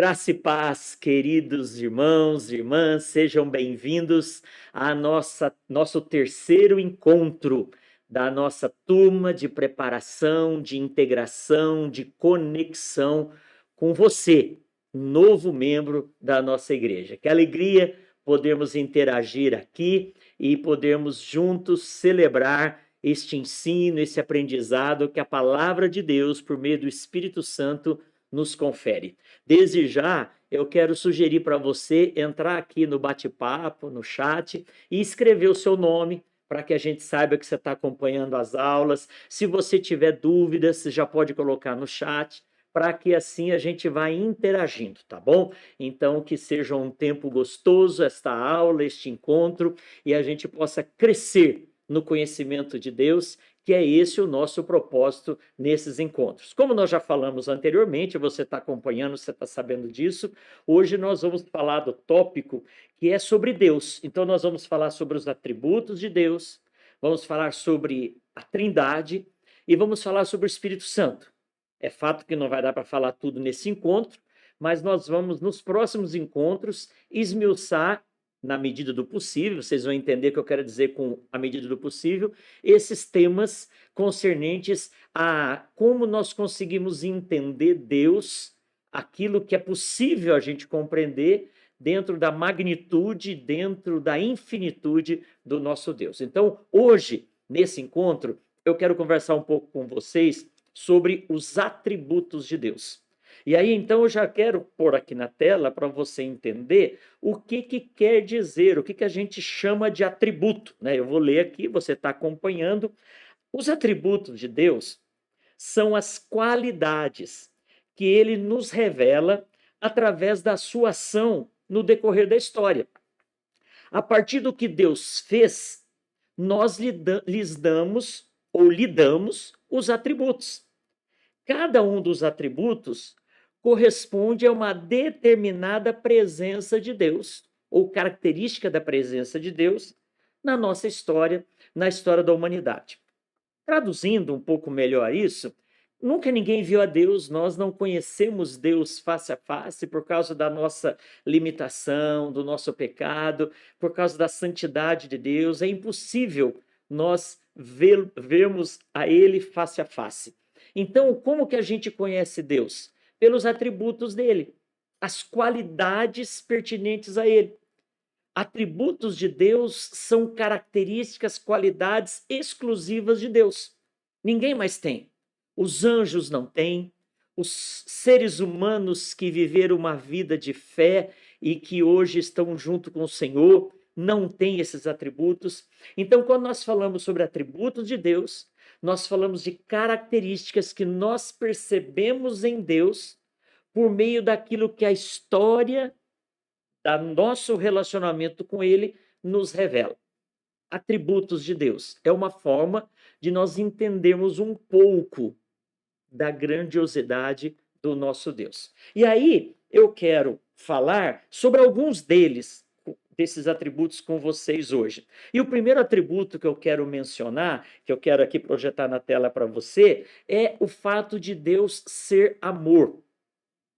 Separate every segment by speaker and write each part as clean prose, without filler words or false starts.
Speaker 1: Graça e paz, queridos irmãos e irmãs, sejam bem-vindos a nosso terceiro encontro da nossa turma de preparação, de integração, de conexão com você, novo membro da nossa igreja. Que alegria podermos interagir aqui e podermos juntos celebrar este ensino, esse aprendizado que a palavra de Deus, por meio do Espírito Santo, nos confere. Desde já, eu quero sugerir para você entrar aqui no bate-papo, no chat, e escrever o seu nome, para que a gente saiba que você está acompanhando as aulas. Se você tiver dúvidas, você já pode colocar no chat, para que assim a gente vá interagindo, tá bom? Então, que seja um tempo gostoso esta aula, este encontro, e a gente possa crescer no conhecimento de Deus, que é esse o nosso propósito nesses encontros. Como nós já falamos anteriormente, você está acompanhando, você está sabendo disso, hoje nós vamos falar do tópico que é sobre Deus. Então nós vamos falar sobre os atributos de Deus, vamos falar sobre a Trindade e vamos falar sobre o Espírito Santo. É fato que não vai dar para falar tudo nesse encontro, mas nós vamos, nos próximos encontros, esmiuçar na medida do possível, vocês vão entender o que eu quero dizer com a medida do possível, esses temas concernentes a como nós conseguimos entender Deus, aquilo que é possível a gente compreender dentro da magnitude, dentro da infinitude do nosso Deus. Então, hoje, nesse encontro, eu quero conversar um pouco com vocês sobre os atributos de Deus. E aí, então, eu já quero pôr aqui na tela para você entender o que quer dizer, o que a gente chama de atributo, né? Eu vou ler aqui, você está acompanhando. Os atributos de Deus são as qualidades que ele nos revela através da sua ação no decorrer da história. A partir do que Deus fez, nós lhes damos ou lhe damos os atributos. Cada um dos atributos corresponde a uma determinada presença de Deus, ou característica da presença de Deus, na nossa história, na história da humanidade. Traduzindo um pouco melhor isso, nunca ninguém viu a Deus, nós não conhecemos Deus face a face por causa da nossa limitação, do nosso pecado, por causa da santidade de Deus. É impossível nós vermos a Ele face a face. Então, como que a gente conhece Deus? Pelos atributos dele, as qualidades pertinentes a ele. Atributos de Deus são características, qualidades exclusivas de Deus. Ninguém mais tem. Os anjos não têm, os seres humanos que viveram uma vida de fé e que hoje estão junto com o Senhor não têm esses atributos. Então, quando nós falamos sobre atributos de Deus, nós falamos de características que nós percebemos em Deus por meio daquilo que a história do nosso relacionamento com Ele nos revela. Atributos de Deus é uma forma de nós entendermos um pouco da grandiosidade do nosso Deus. E aí eu quero falar sobre alguns desses atributos com vocês hoje. E o primeiro atributo que eu quero mencionar, que eu quero aqui projetar na tela para você, é o fato de Deus ser amor.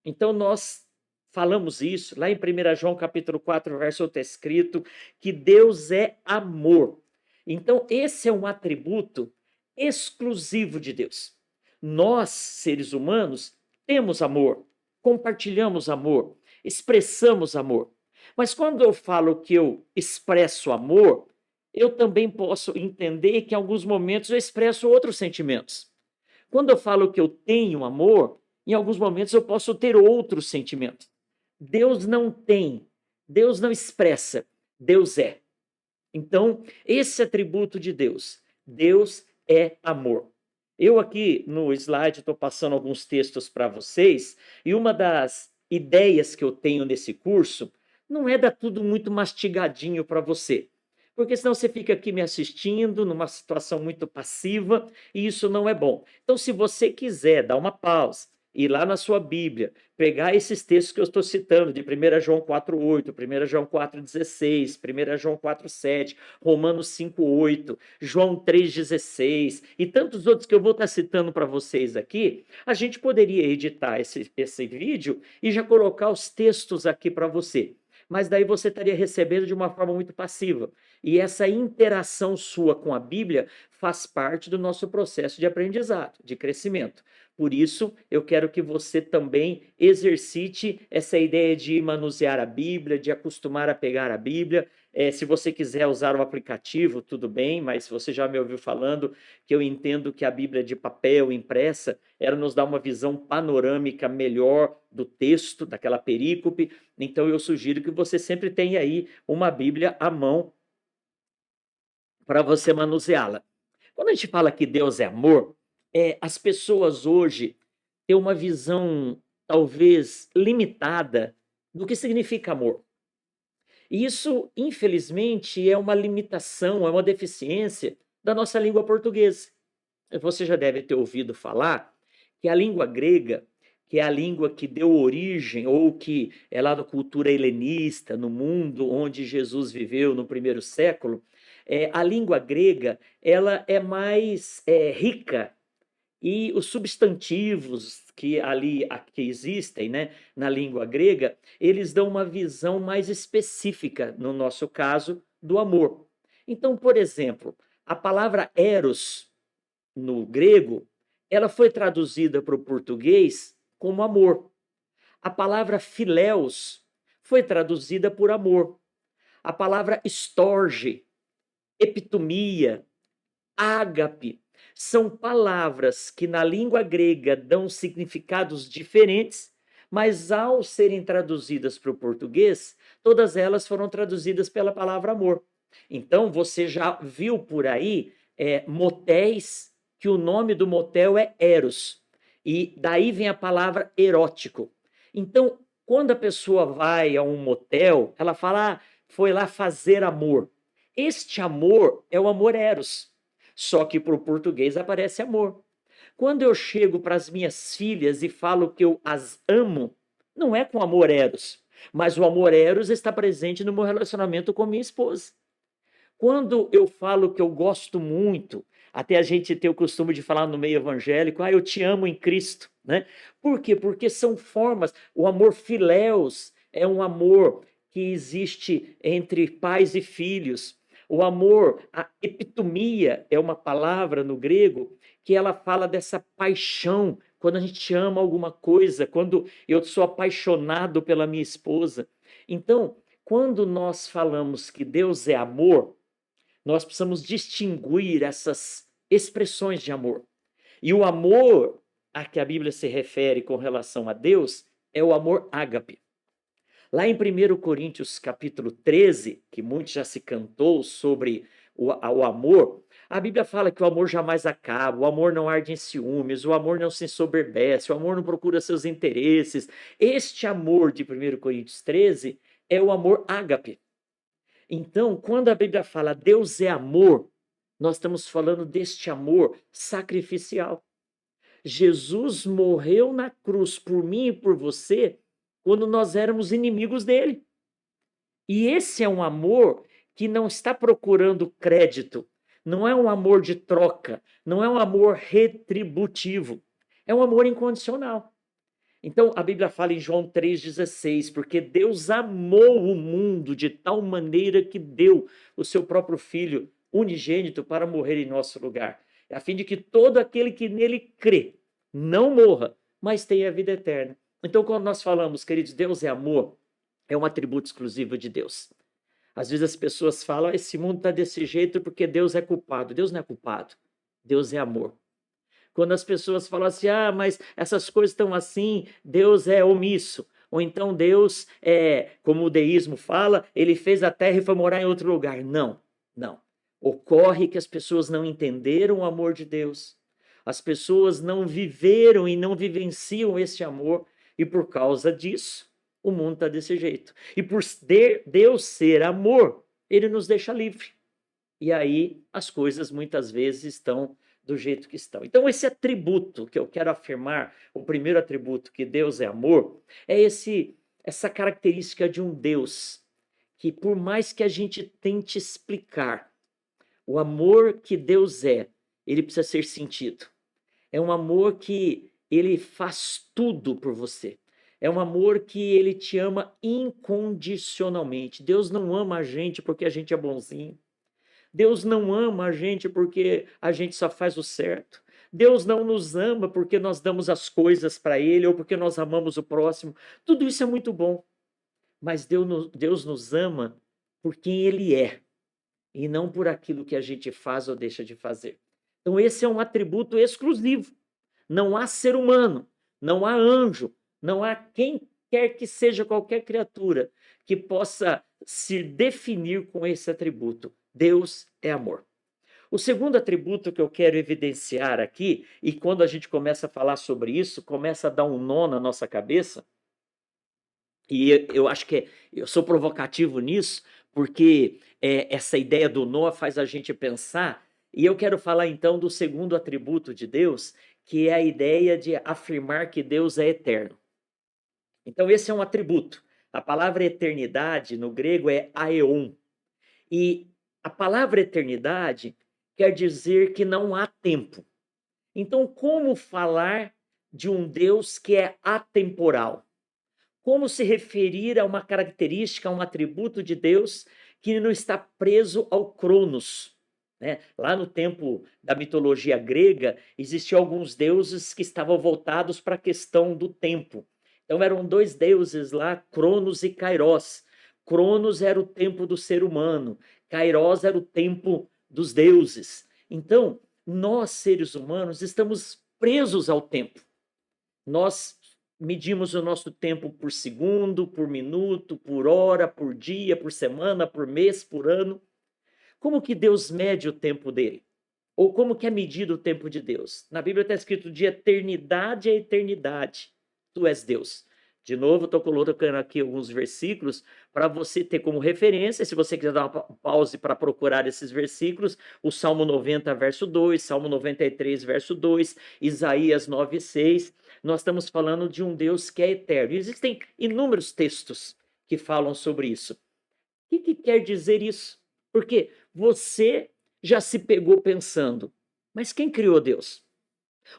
Speaker 1: Então nós falamos isso, lá em 1 João capítulo 4, verso 8, está escrito que Deus é amor. Então esse é um atributo exclusivo de Deus. Nós, seres humanos, temos amor, compartilhamos amor, expressamos amor. Mas quando eu falo que eu expresso amor, eu também posso entender que em alguns momentos eu expresso outros sentimentos. Quando eu falo que eu tenho amor, em alguns momentos eu posso ter outros sentimentos. Deus não tem, Deus não expressa, Deus é. Então, esse atributo de Deus, Deus é amor. Eu aqui no slide estou passando alguns textos para vocês, e uma das ideias que eu tenho nesse curso não é dar tudo muito mastigadinho para você, porque senão você fica aqui me assistindo numa situação muito passiva e isso não é bom. Então, se você quiser dar uma pausa, ir lá na sua Bíblia, pegar esses textos que eu estou citando, de 1 João 4,8, 1 João 4,16, 1 João 4,7, Romanos 5,8, João 3,16 e tantos outros que eu vou estar citando para vocês aqui, a gente poderia editar esse vídeo e já colocar os textos aqui para você. Mas daí você estaria recebendo de uma forma muito passiva. E essa interação sua com a Bíblia faz parte do nosso processo de aprendizado, de crescimento. Por isso, eu quero que você também exercite essa ideia de manusear a Bíblia, de acostumar a pegar a Bíblia. Se você quiser usar o aplicativo, tudo bem, mas você já me ouviu falando que eu entendo que a Bíblia de papel, impressa, ela nos dá uma visão panorâmica melhor do texto, daquela perícope. Então, eu sugiro que você sempre tenha aí uma Bíblia à mão para você manuseá-la. Quando a gente fala que Deus é amor, as pessoas hoje têm uma visão talvez limitada do que significa amor. E isso, infelizmente, é uma limitação, é uma deficiência da nossa língua portuguesa. Você já deve ter ouvido falar que a língua grega, que é a língua que deu origem, ou que é lá da cultura helenista, no mundo onde Jesus viveu no primeiro século, a língua grega ela é mais rica e os substantivos que ali que existem, né, na língua grega, eles dão uma visão mais específica, no nosso caso, do amor. Então, por exemplo, a palavra eros no grego, ela foi traduzida para o português como amor. A palavra filéus foi traduzida por amor. A palavra estorge, epitomia, ágape, são palavras que na língua grega dão significados diferentes, mas ao serem traduzidas para o português, todas elas foram traduzidas pela palavra amor. Então, você já viu por aí motéis, que o nome do motel é Eros, e daí vem a palavra erótico. Então, quando a pessoa vai a um motel, ela fala, foi lá fazer amor. Este amor é o amor Eros. Só que para o português aparece amor. Quando eu chego para as minhas filhas e falo que eu as amo, não é com amor eros, mas o amor eros está presente no meu relacionamento com minha esposa. Quando eu falo que eu gosto muito, até a gente tem o costume de falar no meio evangélico, eu te amo em Cristo, né? Por quê? Porque são formas, o amor filéus é um amor que existe entre pais e filhos. O amor, a epitomia é uma palavra no grego que ela fala dessa paixão, quando a gente ama alguma coisa, quando eu sou apaixonado pela minha esposa. Então, quando nós falamos que Deus é amor, nós precisamos distinguir essas expressões de amor. E o amor a que a Bíblia se refere com relação a Deus é o amor ágape. Lá em 1 Coríntios capítulo 13, que muito já se cantou sobre o amor, a Bíblia fala que o amor jamais acaba, o amor não arde em ciúmes, o amor não se ensoberbece, o amor não procura seus interesses. Este amor de 1 Coríntios 13 é o amor ágape. Então, quando a Bíblia fala Deus é amor, nós estamos falando deste amor sacrificial. Jesus morreu na cruz por mim e por você quando nós éramos inimigos dele. E esse é um amor que não está procurando crédito, não é um amor de troca, não é um amor retributivo, é um amor incondicional. Então, a Bíblia fala em João 3,16, porque Deus amou o mundo de tal maneira que deu o seu próprio Filho unigênito para morrer em nosso lugar, a fim de que todo aquele que nele crê não morra, mas tenha a vida eterna. Então, quando nós falamos, queridos, Deus é amor, é um atributo exclusivo de Deus. Às vezes as pessoas falam, esse mundo está desse jeito porque Deus é culpado. Deus não é culpado, Deus é amor. Quando as pessoas falam assim, mas essas coisas estão assim, Deus é omisso. Ou então Deus, como o deísmo fala, ele fez a terra e foi morar em outro lugar. Não, não. Ocorre que as pessoas não entenderam o amor de Deus. As pessoas não viveram e não vivenciam esse amor. E por causa disso, o mundo está desse jeito. E por Deus ser amor, ele nos deixa livre. e aí as coisas muitas vezes estão do jeito que estão. Então, esse atributo que eu quero afirmar, o primeiro atributo, que Deus é amor, é essa característica de um Deus que, por mais que a gente tente explicar o amor que Deus é, ele precisa ser sentido. É um amor que ele faz tudo por você. É um amor que ele te ama incondicionalmente. Deus não ama a gente porque a gente é bonzinho. Deus não ama a gente porque a gente só faz o certo. Deus não nos ama porque nós damos as coisas para Ele ou porque nós amamos o próximo. Tudo isso é muito bom. Mas Deus nos ama por quem Ele é e não por aquilo que a gente faz ou deixa de fazer. Então, esse é um atributo exclusivo. Não há ser humano, não há anjo, não há quem quer que seja qualquer criatura que possa se definir com esse atributo. Deus é amor. O segundo atributo que eu quero evidenciar aqui, e quando a gente começa a falar sobre isso, começa a dar um nó na nossa cabeça, e eu acho que eu sou provocativo nisso, porque essa ideia do nó faz a gente pensar, e eu quero falar então do segundo atributo de Deus, que é a ideia de afirmar que Deus é eterno. Então, esse é um atributo. A palavra eternidade no grego é aeon. E a palavra eternidade quer dizer que não há tempo. Então, como falar de um Deus que é atemporal? Como se referir a uma característica, a um atributo de Deus que não está preso ao Cronos, né? Lá no tempo da mitologia grega, existiam alguns deuses que estavam voltados para a questão do tempo. Então eram dois deuses lá, Cronos e Kairos. Cronos era o tempo do ser humano, Kairos era o tempo dos deuses. Então, nós, seres humanos, estamos presos ao tempo. Nós medimos o nosso tempo por segundo, por minuto, por hora, por dia, por semana, por mês, por ano. Como que Deus mede o tempo dele? Ou como que é medido o tempo de Deus? Na Bíblia está escrito de eternidade a eternidade. Tu és Deus. De novo, estou colocando aqui alguns versículos para você ter como referência. Se você quiser dar uma pause para procurar esses versículos, o Salmo 90, verso 2, Salmo 93, verso 2, Isaías 9, 6. Nós estamos falando de um Deus que é eterno. Existem inúmeros textos que falam sobre isso. O que quer dizer isso? Porque você já se pegou pensando, mas quem criou Deus?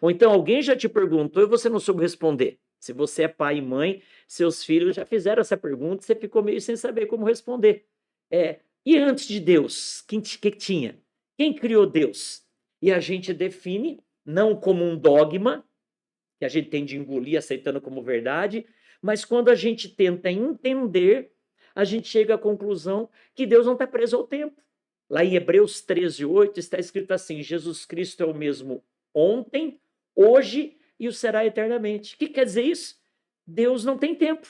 Speaker 1: Ou então alguém já te perguntou e você não soube responder. Se você é pai e mãe, seus filhos já fizeram essa pergunta e você ficou meio sem saber como responder. E antes de Deus, quem tinha? Quem criou Deus? E a gente define, não como um dogma, que a gente tem de engolir aceitando como verdade, mas quando a gente tenta entender, a gente chega à conclusão que Deus não está preso ao tempo. Lá em Hebreus 13, 8 está escrito assim: Jesus Cristo é o mesmo ontem, hoje e o será eternamente. O que quer dizer isso? Deus não tem tempo.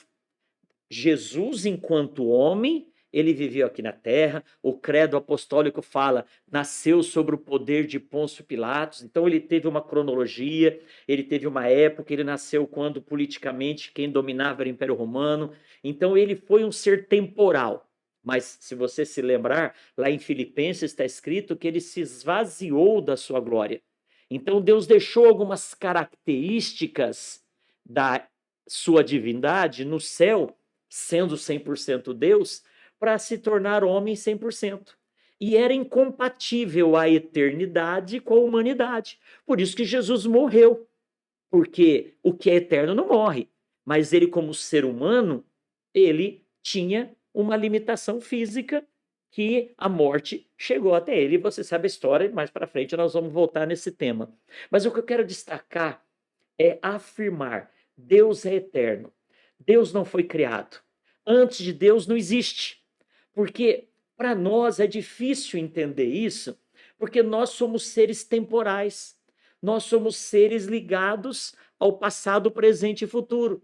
Speaker 1: Jesus, enquanto homem, ele viveu aqui na terra. O credo apostólico fala, nasceu sobre o poder de Pôncio Pilatos. Então ele teve uma cronologia, ele teve uma época, ele nasceu quando politicamente quem dominava era o Império Romano. Então ele foi um ser temporal. Mas se você se lembrar, lá em Filipenses está escrito que ele se esvaziou da sua glória. Então Deus deixou algumas características da sua divindade no céu, sendo 100% Deus, para se tornar homem 100%. E era incompatível a eternidade com a humanidade. Por isso que Jesus morreu. Porque o que é eterno não morre. Mas ele, como ser humano, ele tinha uma limitação física que a morte chegou até ele. E você sabe a história, mais para frente nós vamos voltar nesse tema. Mas o que eu quero destacar é afirmar: Deus é eterno. Deus não foi criado. Antes de Deus não existe. Porque para nós é difícil entender isso, porque nós somos seres temporais. Nós somos seres ligados ao passado, presente e futuro.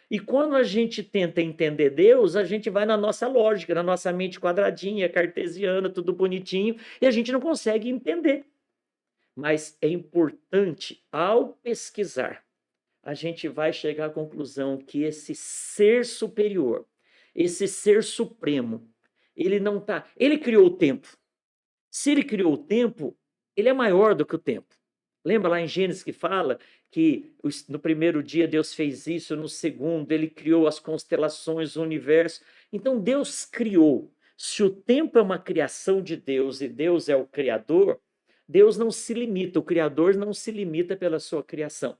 Speaker 1: E quando a gente tenta entender Deus, a gente vai na nossa lógica, na nossa mente quadradinha, cartesiana, tudo bonitinho, e a gente não consegue entender. Mas é importante, ao pesquisar, a gente vai chegar à conclusão que esse ser superior, esse ser supremo, ele não tá, ele criou o tempo. Se ele criou o tempo, ele é maior do que o tempo. Lembra lá em Gênesis que fala que no primeiro dia Deus fez isso, no segundo ele criou as constelações, o universo. Então Deus criou. Se o tempo é uma criação de Deus e Deus é o Criador, Deus não se limita, o Criador não se limita pela sua criação.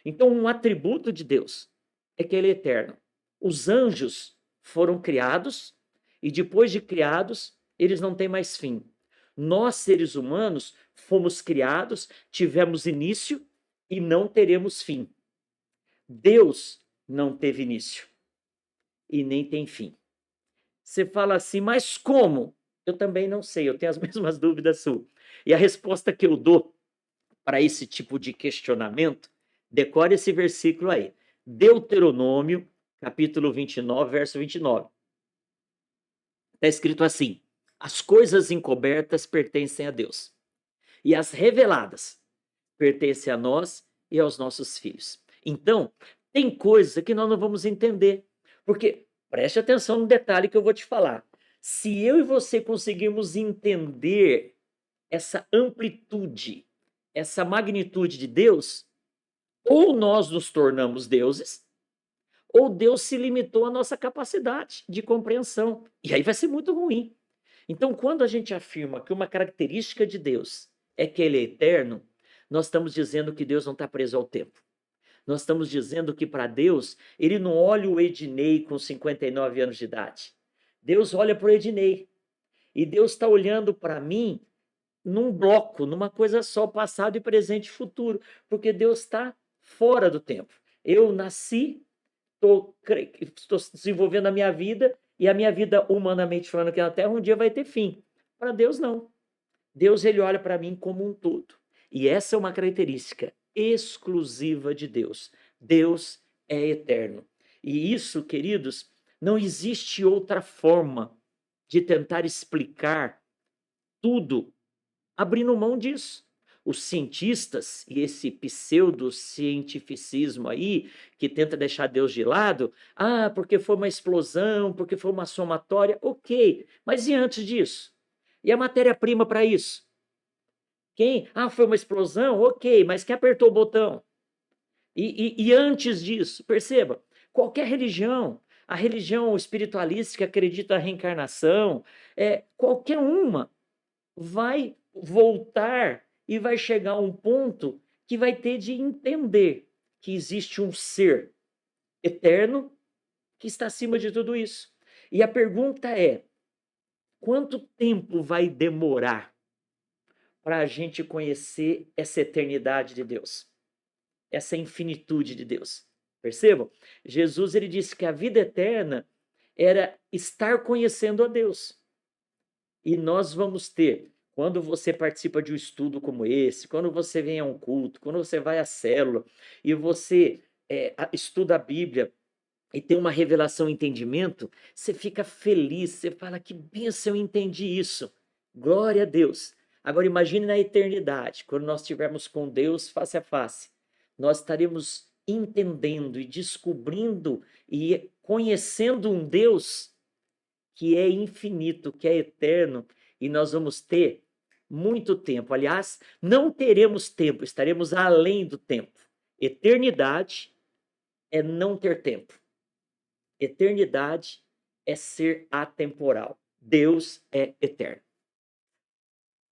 Speaker 1: Então, um atributo de Deus é que ele é eterno. Os anjos foram criados e depois de criados, eles não têm mais fim. Nós, seres humanos, fomos criados, tivemos início e não teremos fim. Deus não teve início e nem tem fim. Você fala assim, mas como? Eu também não sei, eu tenho as mesmas dúvidas suas. E a resposta que eu dou para esse tipo de questionamento, decore esse versículo aí. Deuteronômio, capítulo 29, verso 29. Está escrito assim: as coisas encobertas pertencem a Deus, e as reveladas pertencem a nós e aos nossos filhos. Então, tem coisa que nós não vamos entender, porque, preste atenção no detalhe que eu vou te falar. Se eu e você conseguirmos entender essa amplitude, essa magnitude de Deus, ou nós nos tornamos deuses, ou Deus se limitou à nossa capacidade de compreensão. E aí vai ser muito ruim. Então, quando a gente afirma que uma característica de Deus é que ele é eterno, nós estamos dizendo que Deus não está preso ao tempo. Nós estamos dizendo que para Deus, ele não olha o Ednei com 59 anos de idade. Deus olha para o Ednei. E Deus está olhando para mim num bloco, numa coisa só, passado e presente e futuro, porque Deus está fora do tempo. Eu nasci, estou desenvolvendo a minha vida, e a minha vida, humanamente falando, aqui na Terra, um dia vai ter fim. Para Deus, não. Deus, ele olha para mim como um todo. E essa é uma característica exclusiva de Deus. Deus é eterno. E isso, queridos, não existe outra forma de tentar explicar tudo abrindo mão disso. Os cientistas e esse pseudocientificismo aí, que tenta deixar Deus de lado, porque foi uma explosão, porque foi uma somatória, ok, mas e antes disso? E a matéria-prima para isso? Quem? Foi uma explosão, ok, mas quem apertou o botão? E antes disso, perceba, qualquer religião, a religião espiritualista que acredita na reencarnação, qualquer uma, vai voltar e vai chegar a um ponto que vai ter de entender que existe um ser eterno que está acima de tudo isso. E a pergunta é: quanto tempo vai demorar para a gente conhecer essa eternidade de Deus? Essa infinitude de Deus? Percebam? Jesus, ele disse que a vida eterna era estar conhecendo a Deus. E nós vamos ter, quando você participa de um estudo como esse, quando você vem a um culto, quando você vai à célula e você estuda a Bíblia e tem uma revelação, entendimento, você fica feliz, você fala, que bênção, eu entendi isso. Glória a Deus. Agora imagine na eternidade, quando nós estivermos com Deus face a face, nós estaremos entendendo e descobrindo e conhecendo um Deus que é infinito, que é eterno, e nós vamos ter muito tempo. Aliás, não teremos tempo, estaremos além do tempo. Eternidade é não ter tempo. Eternidade é ser atemporal. Deus é eterno.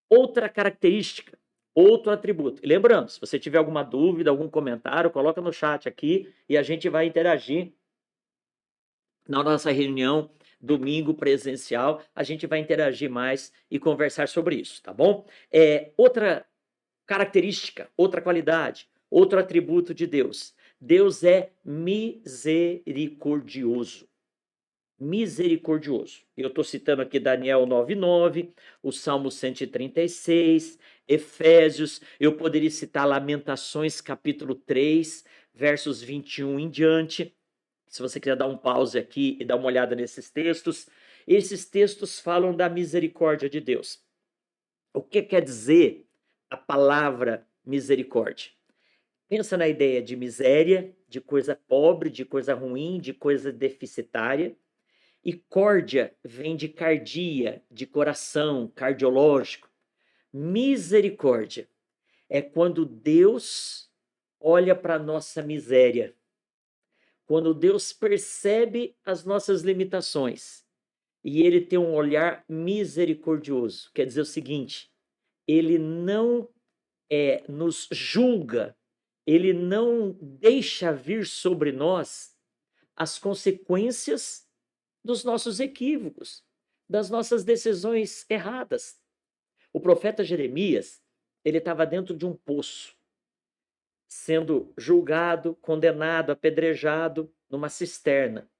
Speaker 1: Outra característica, outro atributo. E lembrando, se você tiver alguma dúvida, algum comentário, coloca no chat aqui e a gente vai interagir na nossa reunião domingo presencial. A gente vai interagir mais e conversar sobre isso, tá bom? Outra característica, outra qualidade, outro atributo de Deus. Deus é misericordioso. Misericordioso. Eu estou citando aqui Daniel 9:9, o Salmo 136, Efésios, eu poderia citar Lamentações capítulo 3, versos 21 em diante. Se você quiser dar um pause aqui e dar uma olhada nesses textos, esses textos falam da misericórdia de Deus. O que quer dizer a palavra misericórdia? Pensa na ideia de miséria, de coisa pobre, de coisa ruim, de coisa deficitária. E córdia vem de cardia, de coração, cardiológico. Misericórdia é quando Deus olha para a nossa miséria, quando Deus percebe as nossas limitações e ele tem um olhar misericordioso. Quer dizer o seguinte, ele não nos julga, ele não deixa vir sobre nós as consequências dos nossos equívocos, das nossas decisões erradas. O profeta Jeremias, ele estava dentro de um poço, sendo julgado, condenado, apedrejado numa cisterna,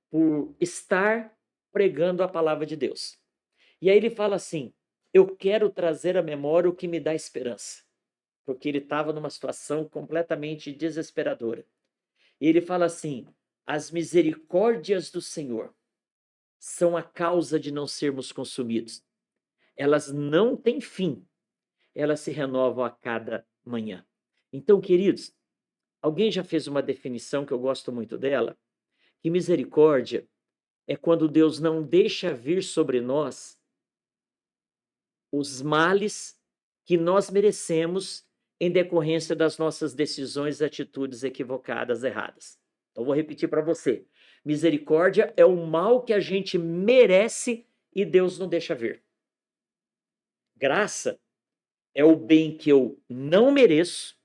Speaker 1: por estar pregando a palavra de Deus. E aí ele fala assim: eu quero trazer à memória o que me dá esperança, porque ele estava numa situação completamente desesperadora. E ele fala assim: as misericórdias do Senhor são a causa de não sermos consumidos. Elas não têm fim, elas se renovam a cada manhã. Então, queridos, alguém já fez uma definição que eu gosto muito dela, que misericórdia é quando Deus não deixa vir sobre nós os males que nós merecemos em decorrência das nossas decisões e atitudes equivocadas, erradas. Então, vou repetir para você. Misericórdia é o mal que a gente merece e Deus não deixa vir. Graça é o bem que eu não mereço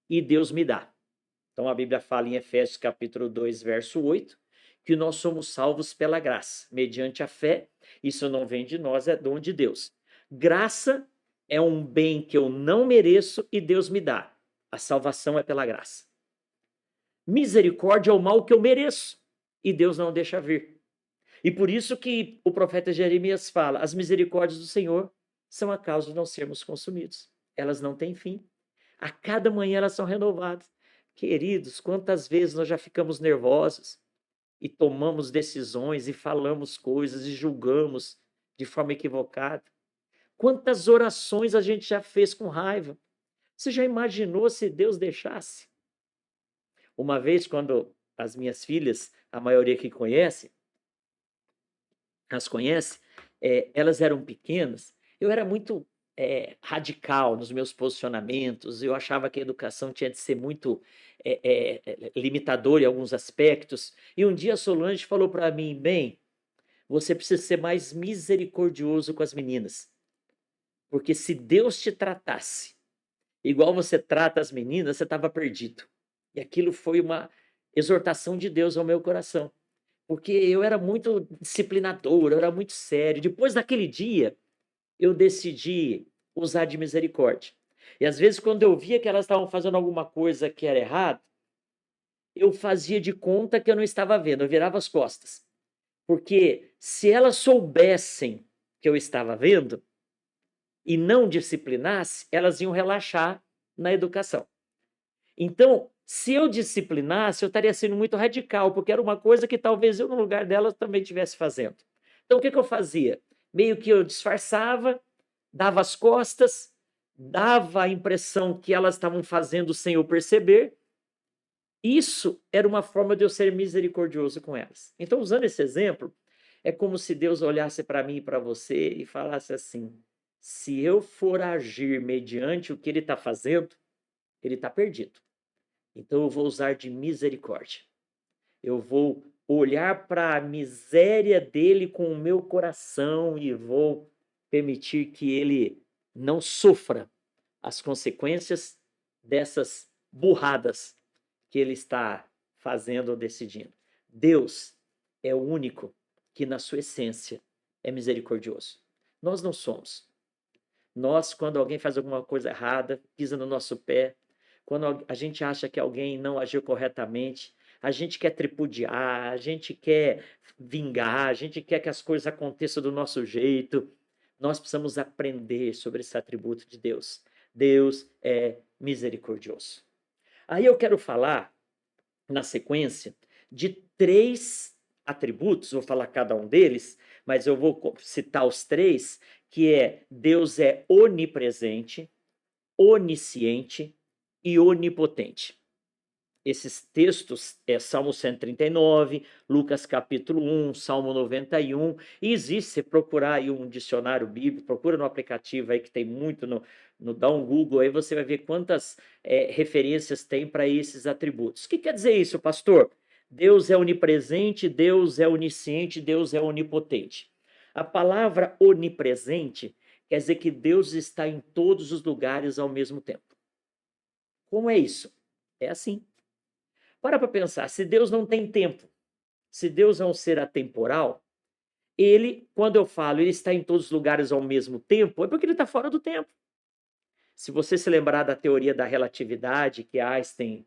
Speaker 1: e Deus me dá. Então, a Bíblia fala em Efésios capítulo 2, verso 8, que nós somos salvos pela graça, mediante a fé. Isso não vem de nós, é dom de Deus. Graça é um bem que eu não mereço e Deus me dá. A salvação é pela graça. Misericórdia é o mal que eu mereço e Deus não deixa vir. E por isso que o profeta Jeremias fala: as misericórdias do Senhor são a causa de não sermos consumidos. Elas não têm fim. A cada manhã elas são renovadas. Queridos, quantas vezes nós já ficamos nervosos e tomamos decisões e falamos coisas e julgamos de forma equivocada? Quantas orações a gente já fez com raiva? Você já imaginou se Deus deixasse? Uma vez, quando as minhas filhas, a maioria que conhece, as conhece, elas eram pequenas, eu era muito radical nos meus posicionamentos, eu achava que a educação tinha de ser muito limitadora em alguns aspectos, e um dia a Solange falou para mim: bem, você precisa ser mais misericordioso com as meninas, porque se Deus te tratasse igual você trata as meninas, você estava perdido. E aquilo foi uma exortação de Deus ao meu coração, porque eu era muito disciplinador, eu era muito sério. Depois daquele dia, eu decidi usar de misericórdia. E às vezes, quando eu via que elas estavam fazendo alguma coisa que era errado, eu fazia de conta que eu não estava vendo, eu virava as costas. Porque se elas soubessem que eu estava vendo e não disciplinasse, elas iam relaxar na educação. Então, se eu disciplinasse, eu estaria sendo muito radical, porque era uma coisa que talvez eu, no lugar delas, também estivesse fazendo. Então, o que eu fazia? Meio que eu disfarçava, dava as costas, dava a impressão que elas estavam fazendo sem eu perceber. Isso era uma forma de eu ser misericordioso com elas. Então, usando esse exemplo, é como se Deus olhasse para mim e para você e falasse assim: se eu for agir mediante o que ele está fazendo, ele está perdido. Então eu vou usar de misericórdia. Eu vou olhar para a miséria dele com o meu coração e vou permitir que ele não sofra as consequências dessas burradas que ele está fazendo ou decidindo. Deus é o único que, na sua essência, é misericordioso. Nós não somos. Nós, quando alguém faz alguma coisa errada, pisa no nosso pé, quando a gente acha que alguém não agiu corretamente, a gente quer tripudiar, a gente quer vingar, a gente quer que as coisas aconteçam do nosso jeito. Nós precisamos aprender sobre esse atributo de Deus. Deus é misericordioso. Aí eu quero falar, na sequência, de 3 atributos, vou falar cada um deles, mas eu vou citar os 3, que é: Deus é onipresente, onisciente e onipotente. esses textos é Salmo 139, Lucas capítulo 1, Salmo 91, e existe, se procurar aí um dicionário bíblico, procura no aplicativo aí que tem muito, dá um Google aí, você vai ver quantas referências tem para esses atributos. O que quer dizer isso, pastor? Deus é onipresente, Deus é onisciente, Deus é onipotente. A palavra onipresente quer dizer que Deus está em todos os lugares ao mesmo tempo. Como é isso? É assim. Para pensar, se Deus não tem tempo, se Deus é um ser atemporal, ele, quando eu falo, ele está em todos os lugares ao mesmo tempo, é porque ele está fora do tempo. Se você se lembrar da teoria da relatividade que Einstein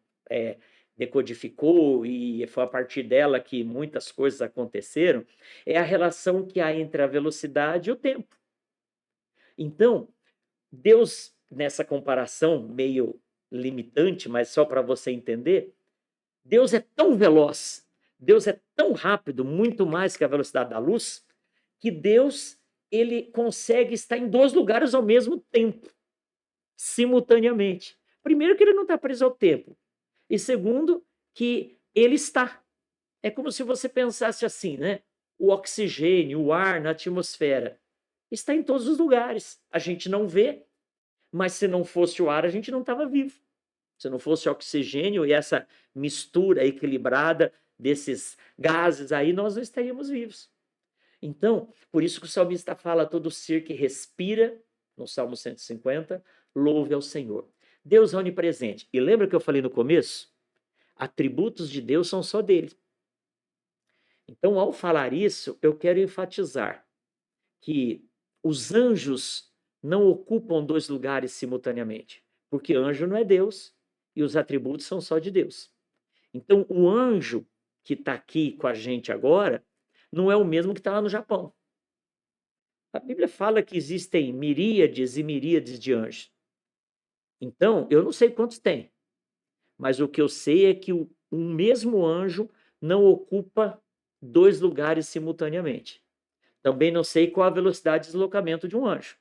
Speaker 1: decodificou, e foi a partir dela que muitas coisas aconteceram, é a relação que há entre a velocidade e o tempo. Então, Deus, nessa comparação meio limitante, mas só para você entender, Deus é tão veloz, Deus é tão rápido, muito mais que a velocidade da luz, que Deus, ele consegue estar em dois lugares ao mesmo tempo, simultaneamente. Primeiro que ele não está preso ao tempo, e segundo que ele está. É como se você pensasse assim, né? O oxigênio, o ar na atmosfera está em todos os lugares. A gente não vê, mas se não fosse o ar, a gente não estava vivo. Se não fosse oxigênio e essa mistura equilibrada desses gases aí, nós não estaríamos vivos. Então, por isso que o salmista fala: todo ser que respira, no Salmo 150, louve ao Senhor. Deus é onipresente. E lembra que eu falei no começo? Atributos de Deus são só dele. Então, ao falar isso, eu quero enfatizar que os anjos não ocupam dois lugares simultaneamente, porque anjo não é Deus e os atributos são só de Deus. Então, o anjo que está aqui com a gente agora não é o mesmo que está lá no Japão. A Bíblia fala que existem miríades e miríades de anjos. Então, eu não sei quantos tem, mas o que eu sei é que um mesmo anjo não ocupa dois lugares simultaneamente. Também não sei qual a velocidade de deslocamento de um anjo.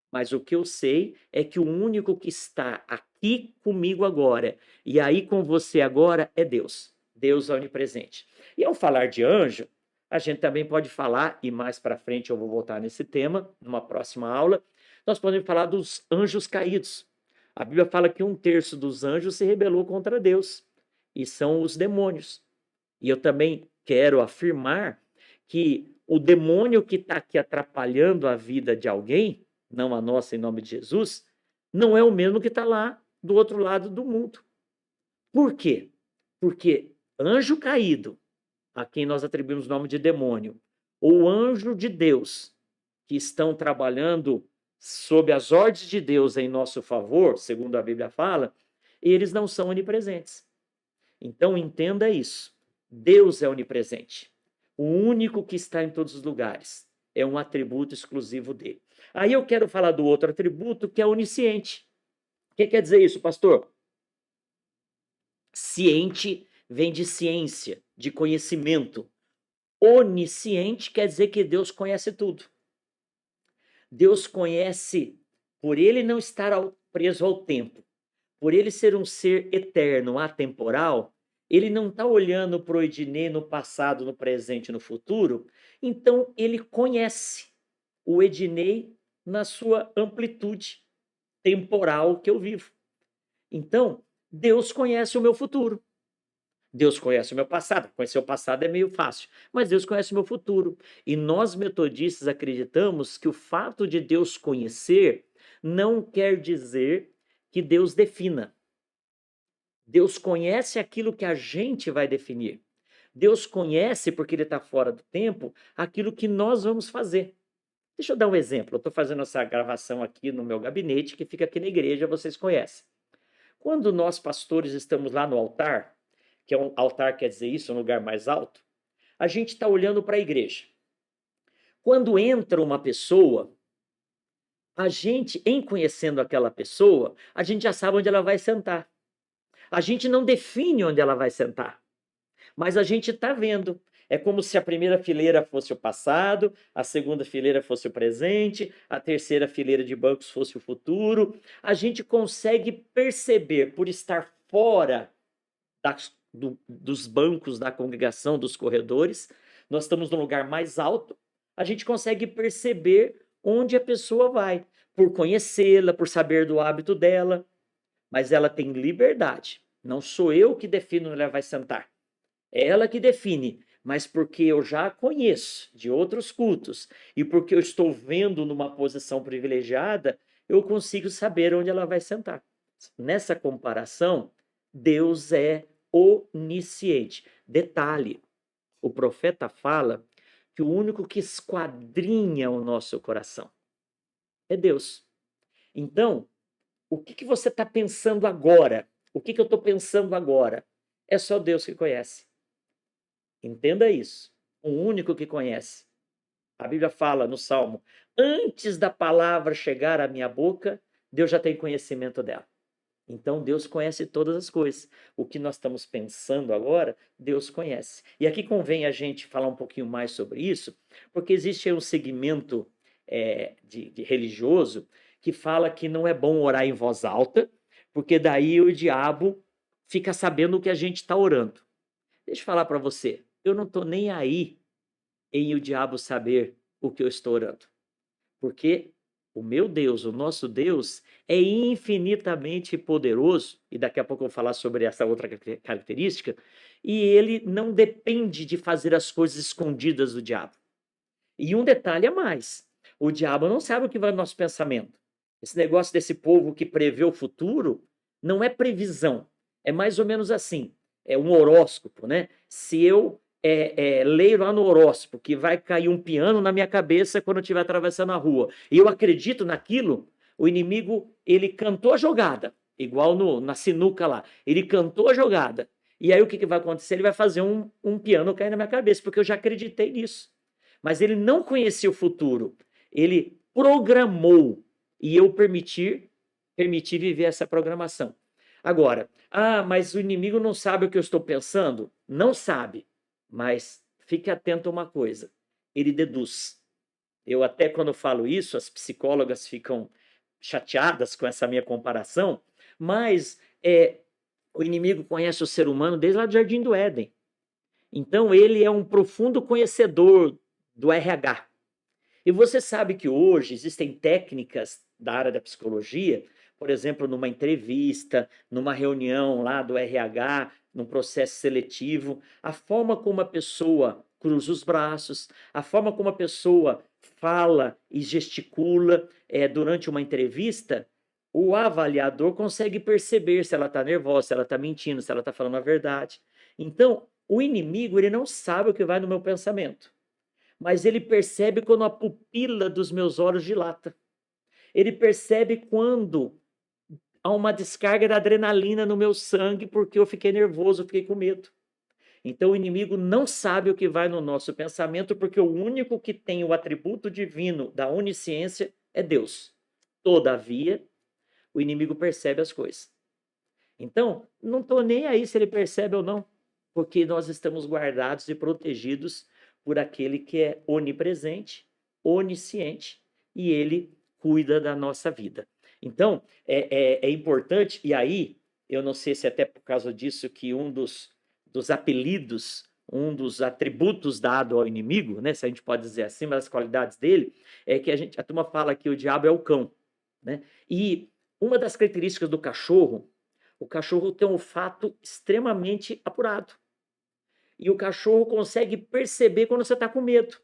Speaker 1: Mas o que eu sei é que o único que está aqui comigo agora e aí com você agora é Deus. Deus é onipresente. E ao falar de anjo, a gente também pode falar, e mais para frente eu vou voltar nesse tema, numa próxima aula, nós podemos falar dos anjos caídos. A Bíblia fala que 1/3 dos anjos se rebelou contra Deus, e são os demônios. E eu também quero afirmar que o demônio que está aqui atrapalhando a vida de alguém, não a nossa, em nome de Jesus, não é o mesmo que está lá do outro lado do mundo. Por quê? Porque anjo caído, a quem nós atribuímos o nome de demônio, ou anjo de Deus, que estão trabalhando sob as ordens de Deus em nosso favor, segundo a Bíblia fala, eles não são onipresentes. Então entenda isso. Deus é onipresente. O único que está em todos os lugares. É um atributo exclusivo dele. Aí eu quero falar do outro atributo, que é onisciente. O que quer dizer isso, pastor? Ciente vem de ciência, de conhecimento. Onisciente quer dizer que Deus conhece tudo. Deus conhece, por ele não estar preso ao tempo, por ele ser um ser eterno, atemporal, ele não está olhando para o Ednei no passado, no presente e no futuro, então ele conhece o Ednei na sua amplitude temporal que eu vivo. Então, Deus conhece o meu futuro. Deus conhece o meu passado. Conhecer o passado é meio fácil, mas Deus conhece o meu futuro. E nós metodistas acreditamos que o fato de Deus conhecer não quer dizer que Deus defina. Deus conhece aquilo que a gente vai definir. Deus conhece, porque ele está fora do tempo, aquilo que nós vamos fazer. Deixa eu dar um exemplo. Eu estou fazendo essa gravação aqui no meu gabinete, que fica aqui na igreja, vocês conhecem. Quando nós, pastores, estamos lá no altar, que é um altar quer dizer isso, um lugar mais alto, a gente está olhando para a igreja. Quando entra uma pessoa, a gente, em conhecendo aquela pessoa, a gente já sabe onde ela vai sentar. A gente não define onde ela vai sentar, mas a gente está vendo. É como se a primeira fileira fosse o passado, a segunda fileira fosse o presente, a terceira fileira de bancos fosse o futuro. A gente consegue perceber, por estar fora dos bancos da congregação, dos corredores, nós estamos num lugar mais alto, a gente consegue perceber onde a pessoa vai, por conhecê-la, por saber do hábito dela, mas ela tem liberdade. Não sou eu que defino onde ela vai sentar. É ela que define, mas porque eu já a conheço de outros cultos e porque eu estou vendo numa posição privilegiada, eu consigo saber onde ela vai sentar. Nessa comparação, Deus é onisciente. Detalhe, o profeta fala que o único que esquadrinha o nosso coração é Deus. Então, o que você está pensando agora? O que eu estou pensando agora? É só Deus que conhece. Entenda isso. O único que conhece. A Bíblia fala no Salmo: antes da palavra chegar à minha boca, Deus já tem conhecimento dela. Então, Deus conhece todas as coisas. O que nós estamos pensando agora, Deus conhece. E aqui convém a gente falar um pouquinho mais sobre isso, porque existe um segmento de religioso que fala que não é bom orar em voz alta, porque daí o diabo fica sabendo o que a gente está orando. Deixa eu falar para você, eu não estou nem aí em o diabo saber o que eu estou orando, porque o meu Deus, o nosso Deus, é infinitamente poderoso, e daqui a pouco eu vou falar sobre essa outra característica, e ele não depende de fazer as coisas escondidas do diabo. E um detalhe a mais, o diabo não sabe o que vai no nosso pensamento. Esse negócio desse povo que prevê o futuro não é previsão, é mais ou menos assim, é um horóscopo, né? Se eu leio lá no horóscopo que vai cair um piano na minha cabeça quando eu estiver atravessando a rua, e eu acredito naquilo, o inimigo, ele cantou a jogada, igual na sinuca lá, ele cantou a jogada, e aí o que vai acontecer? Ele vai fazer um piano cair na minha cabeça, porque eu já acreditei nisso. Mas ele não conhecia o futuro, ele programou, e eu permiti viver essa programação. Agora, mas o inimigo não sabe o que eu estou pensando? Não sabe. Mas fique atento a uma coisa, ele deduz. Eu até quando falo isso, as psicólogas ficam chateadas com essa minha comparação, mas o inimigo conhece o ser humano desde lá do Jardim do Éden. Então ele é um profundo conhecedor do RH. E você sabe que hoje existem técnicas da área da psicologia, por exemplo, numa entrevista, numa reunião lá do RH, num processo seletivo, a forma como a pessoa cruza os braços, a forma como a pessoa fala e gesticula durante uma entrevista, o avaliador consegue perceber se ela está nervosa, se ela está mentindo, se ela está falando a verdade. Então, o inimigo, ele não sabe o que vai no meu pensamento, mas ele percebe quando a pupila dos meus olhos dilata. Ele percebe quando há uma descarga de adrenalina no meu sangue porque eu fiquei nervoso, eu fiquei com medo. Então o inimigo não sabe o que vai no nosso pensamento porque o único que tem o atributo divino da onisciência é Deus. Todavia, o inimigo percebe as coisas. Então, não estou nem aí se ele percebe ou não, porque nós estamos guardados e protegidos por aquele que é onipresente, onisciente, e ele cuida da nossa vida. Então, é importante, e aí, eu não sei se até por causa disso que um dos apelidos, um dos atributos dado ao inimigo, né, se a gente pode dizer assim, mas as qualidades dele, é que a turma fala que o diabo é o cão, né? E uma das características do cachorro, o cachorro tem um olfato extremamente apurado. E o cachorro consegue perceber quando você está com medo.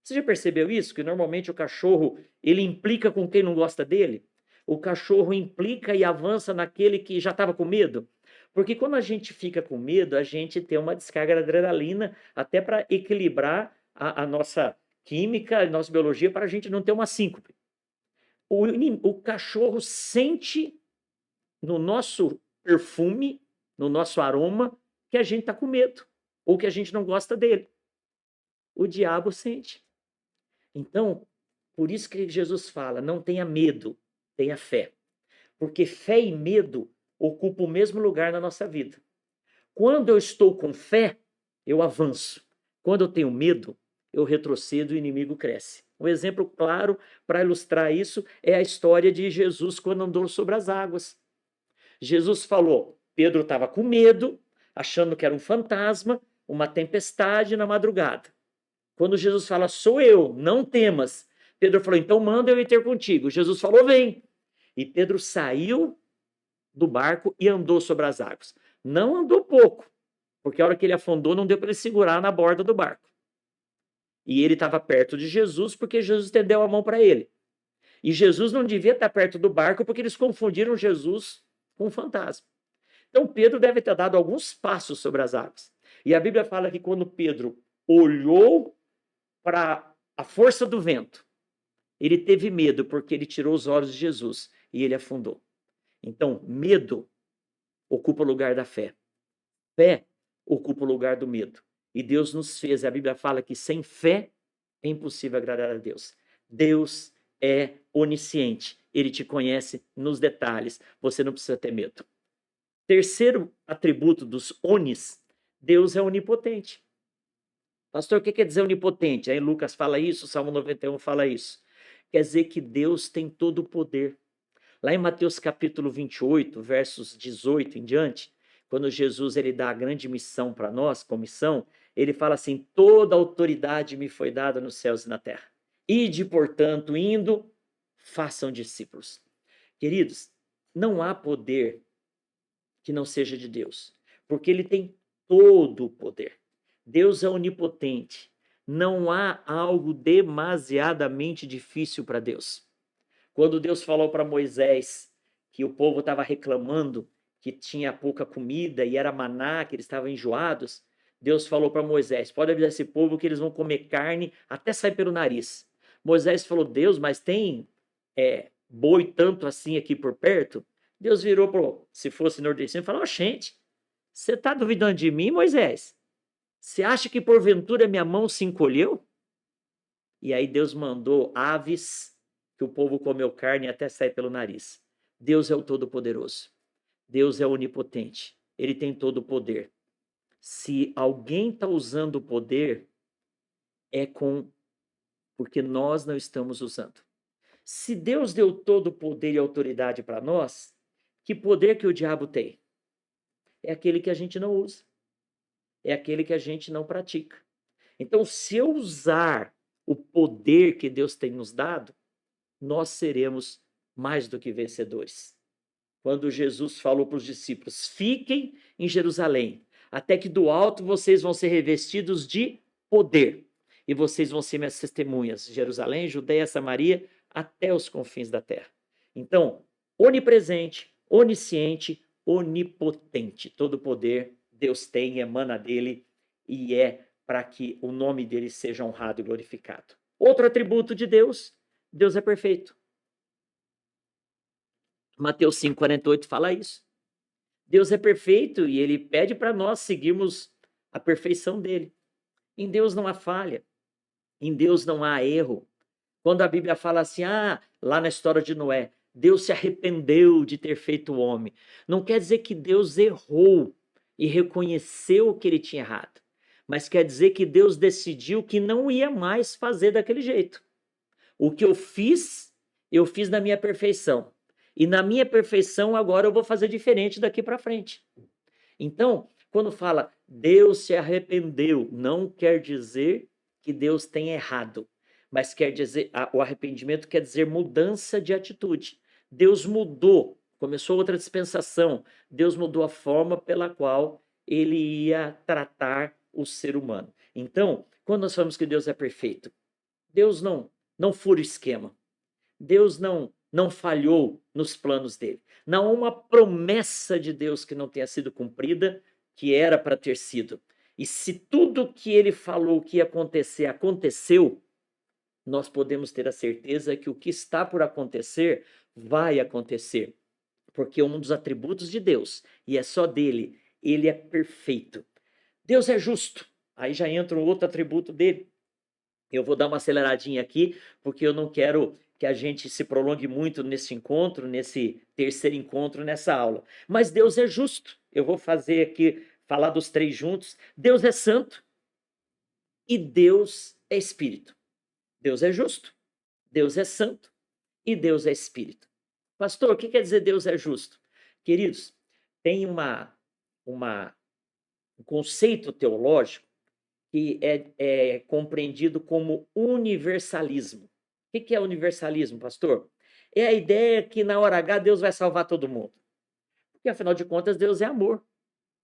Speaker 1: Você já percebeu isso? Que normalmente o cachorro, ele implica com quem não gosta dele? O cachorro implica e avança naquele que já estava com medo? Porque quando a gente fica com medo, a gente tem uma descarga de adrenalina até para equilibrar a nossa química, a nossa biologia, para a gente não ter uma síncope. O cachorro sente no nosso perfume, no nosso aroma, que a gente está com medo ou que a gente não gosta dele. O diabo sente. Então, por isso que Jesus fala, não tenha medo, tenha fé. Porque fé e medo ocupam o mesmo lugar na nossa vida. Quando eu estou com fé, eu avanço. Quando eu tenho medo, eu retrocedo e o inimigo cresce. Um exemplo claro para ilustrar isso é a história de Jesus quando andou sobre as águas. Jesus falou, Pedro estava com medo, achando que era um fantasma, uma tempestade na madrugada. Quando Jesus fala, sou eu, não temas, Pedro falou, então manda eu ir ter contigo. Jesus falou, vem. E Pedro saiu do barco e andou sobre as águas. Não andou pouco, porque a hora que ele afundou, não deu para ele segurar na borda do barco. E ele estava perto de Jesus, porque Jesus estendeu a mão para ele. E Jesus não devia estar perto do barco, porque eles confundiram Jesus com um fantasma. Então Pedro deve ter dado alguns passos sobre as águas. E a Bíblia fala que quando Pedro olhou para a força do vento, ele teve medo, porque ele tirou os olhos de Jesus e ele afundou. Então, medo ocupa o lugar da fé. Fé ocupa o lugar do medo. E Deus nos fez, a Bíblia fala que sem fé é impossível agradar a Deus. Deus é onisciente, ele te conhece nos detalhes, você não precisa ter medo. Terceiro atributo dos onis, Deus é onipotente. Pastor, o que quer dizer onipotente? Aí Lucas fala isso, Salmo 91 fala isso. Quer dizer que Deus tem todo o poder. Lá em Mateus capítulo 28, versos 18 em diante, quando Jesus ele dá a grande missão para nós, comissão, ele fala assim, toda autoridade me foi dada nos céus e na terra. Ide, portanto, indo, façam discípulos. Queridos, não há poder que não seja de Deus, porque ele tem todo o poder. Deus é onipotente. Não há algo demasiadamente difícil para Deus. Quando Deus falou para Moisés que o povo estava reclamando que tinha pouca comida e era maná, que eles estavam enjoados, Deus falou para Moisés, pode avisar esse povo que eles vão comer carne até sair pelo nariz. Moisés falou, Deus, mas tem boi tanto assim aqui por perto? Deus virou para, se fosse nordestino, e falou, gente, você está duvidando de mim, Moisés? Você acha que porventura minha mão se encolheu? E aí Deus mandou aves, que o povo comeu carne até sair pelo nariz. Deus é o Todo-Poderoso. Deus é onipotente. Ele tem todo o poder. Se alguém está usando o poder, é porque nós não estamos usando. Se Deus deu todo o poder e autoridade para nós, que poder que o diabo tem? É aquele que a gente não usa. É aquele que a gente não pratica. Então, se eu usar o poder que Deus tem nos dado, nós seremos mais do que vencedores. Quando Jesus falou para os discípulos, fiquem em Jerusalém, até que do alto vocês vão ser revestidos de poder, e vocês vão ser minhas testemunhas, Jerusalém, Judeia, Samaria, até os confins da terra. Então, onipresente, onisciente, onipotente, todo poder Deus tem, emana dele, e é para que o nome dele seja honrado e glorificado. Outro atributo de Deus, Deus é perfeito. Mateus 5,48 fala isso. Deus é perfeito e ele pede para nós seguirmos a perfeição dele. Em Deus não há falha, em Deus não há erro. Quando a Bíblia fala assim, lá na história de Noé, Deus se arrependeu de ter feito o homem, não quer dizer que Deus errou e reconheceu que ele tinha errado, mas quer dizer que Deus decidiu que não ia mais fazer daquele jeito. O que eu fiz na minha perfeição. E na minha perfeição, agora eu vou fazer diferente daqui para frente. Então, quando fala Deus se arrependeu, não quer dizer que Deus tem errado, mas quer dizer, o arrependimento quer dizer mudança de atitude. Deus mudou, começou outra dispensação. Deus mudou a forma pela qual ele ia tratar o ser humano. Então, quando nós falamos que Deus é perfeito, Deus não fura o esquema. Deus não falhou nos planos dele. Não há uma promessa de Deus que não tenha sido cumprida, que era para ter sido. E se tudo que ele falou que ia acontecer, aconteceu, nós podemos ter a certeza que o que está por acontecer, vai acontecer. Porque um dos atributos de Deus, e é só dele, ele é perfeito. Deus é justo. Aí já entra um outro atributo dele. Eu vou dar uma aceleradinha aqui, porque eu não quero que a gente se prolongue muito nesse encontro, nesse terceiro encontro, nessa aula. Mas Deus é justo. Eu vou fazer aqui, falar dos três juntos. Deus é santo e Deus é espírito. Deus é justo, Deus é santo e Deus é espírito. Pastor, o que quer dizer Deus é justo? Queridos, tem uma um conceito teológico que é compreendido como universalismo. O que é universalismo, pastor? É a ideia que na hora H Deus vai salvar todo mundo. Porque afinal de contas Deus é amor.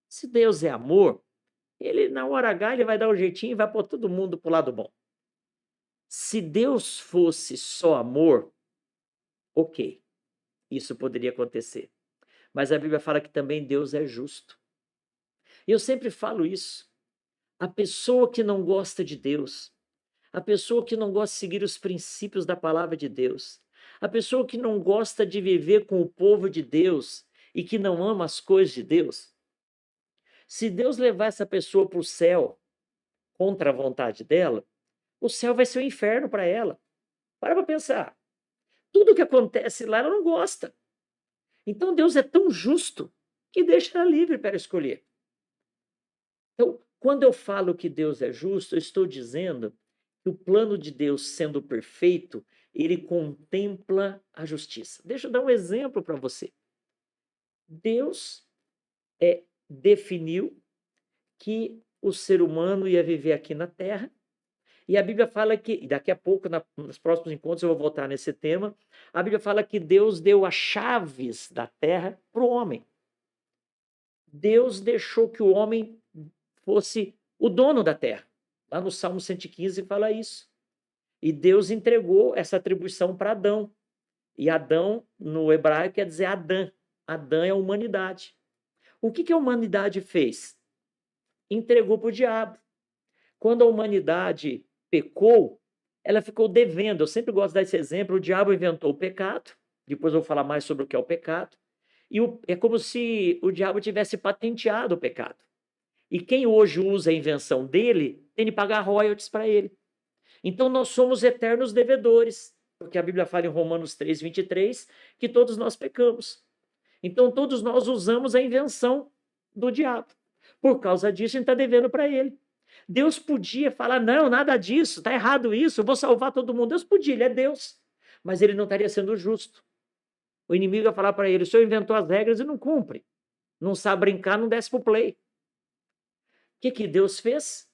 Speaker 1: Se Deus é amor, ele na hora H ele vai dar um jeitinho e vai pôr todo mundo pro lado bom. Se Deus fosse só amor, ok, isso poderia acontecer. Mas a Bíblia fala que também Deus é justo. E eu sempre falo isso. A pessoa que não gosta de Deus, a pessoa que não gosta de seguir os princípios da palavra de Deus, a pessoa que não gosta de viver com o povo de Deus e que não ama as coisas de Deus, se Deus levar essa pessoa para o céu contra a vontade dela, o céu vai ser o inferno para ela. Para pensar. Tudo que acontece lá ela não gosta. Então Deus é tão justo que deixa ela livre para escolher. Então, quando eu falo que Deus é justo, eu estou dizendo que o plano de Deus sendo perfeito, ele contempla a justiça. Deixa eu dar um exemplo para você. Deus definiu que o ser humano ia viver aqui na Terra, e a Bíblia fala que, e daqui a pouco, nos próximos encontros, eu vou voltar nesse tema, a Bíblia fala que Deus deu as chaves da terra para o homem. Deus deixou que o homem fosse o dono da terra. Lá no Salmo 115 fala isso. E Deus entregou essa atribuição para Adão. E Adão, no hebraico, quer dizer Adã. Adã é a humanidade. O que a humanidade fez? Entregou para o diabo. Quando a humanidade pecou, ela ficou devendo. Eu sempre gosto de dar esse exemplo. O diabo inventou o pecado. Depois eu vou falar mais sobre o que é o pecado. E é como se o diabo tivesse patenteado o pecado. E quem hoje usa a invenção dele tem de pagar royalties para ele. Então nós somos eternos devedores, porque a Bíblia fala em Romanos 3:23 que todos nós pecamos. Então todos nós usamos a invenção do diabo. Por causa disso, a gente está devendo para ele. Deus podia falar, não, nada disso, está errado isso, eu vou salvar todo mundo. Deus podia, ele é Deus, mas ele não estaria sendo justo. O inimigo ia falar para ele, o senhor inventou as regras e não cumpre. Não sabe brincar, não desce pro play. O que Deus fez?